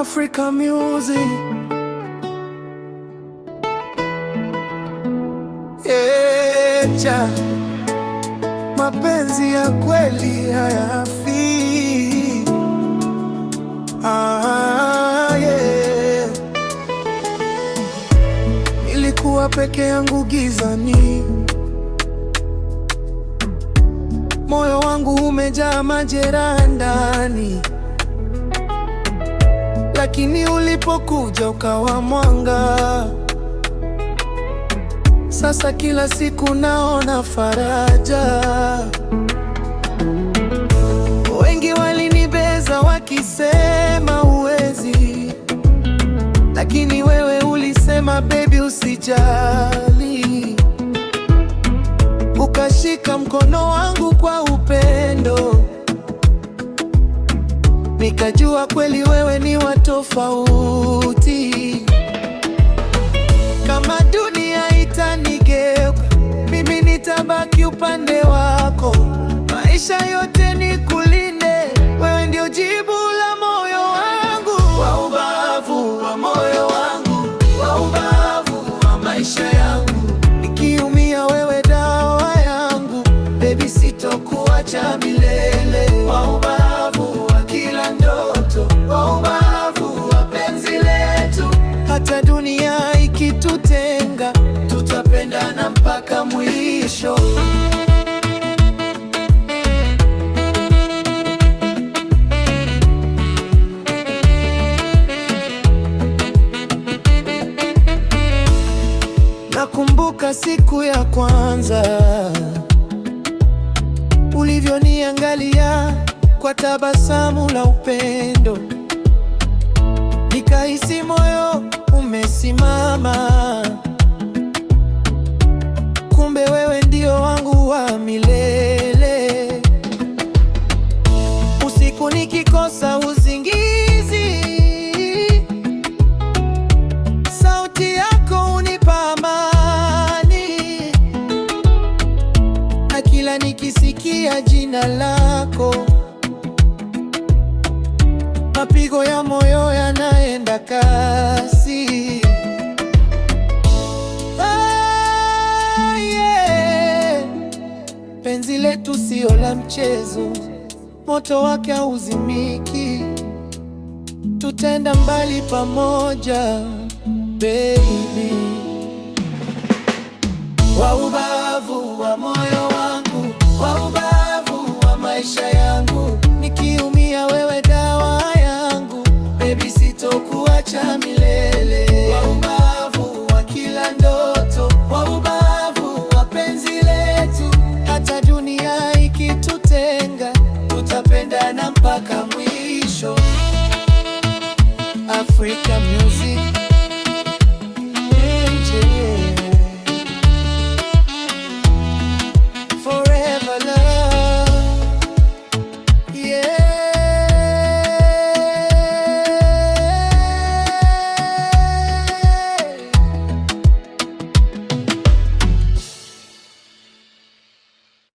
Africa music. Echa, mapenzi ya kweli hayafi. Yeah. Nilikuwa peke yangu gizani, moyo wangu umejaa majeraha ndani, lakini ulipokuja ukawa mwanga. Sasa kila siku naona faraja. Wengi walinibeza wakisema huwezi, lakini wewe ulisema baby usijali. Ukashika mkono wangu kwa upendo, nikajua kweli wewe ni wa tofauti. Kama dunia itanigeuka, mimi nitabaki upande wako. Maisha yote nikulinde, wewe ndio jibu la moyo wangu. Wa ubavu wa moyo wangu, wa ubavu wa maisha yangu. Nikiumia wewe dawa yangu, baby sitokuacha milele. Wa ubavu wa kila ndoto, wa ubavu wa penzi letu. Hata dunia ikitutenga, tutapendana mpaka mwisho. Nakumbuka siku ya kwanza ulivyoniangalia kwa tabasamu la upendo, nikahisi moyo umesimama. Kumbe wewe ndio wangu wa milele. Usiku nikikosa usingizi, sauti yako hunipa amani, na kila nikisikia jina lako, mapigo ya moyo yanaenda kasi. Yeah. Penzi letu sio la mchezo, moto wake hauzimiki. Tutaenda mbali pamoja baby. Wa ubavu wa moyo wangu, wa ubavu wa maisha yangu. Nikiumia wewe dawa yangu, baby sitokuacha milele. Wa ubavu wa kila ndoto, wa ubavu wa penzi letu. Hata dunia ikitutenga, tutapendana mpaka mwisho. Africa music.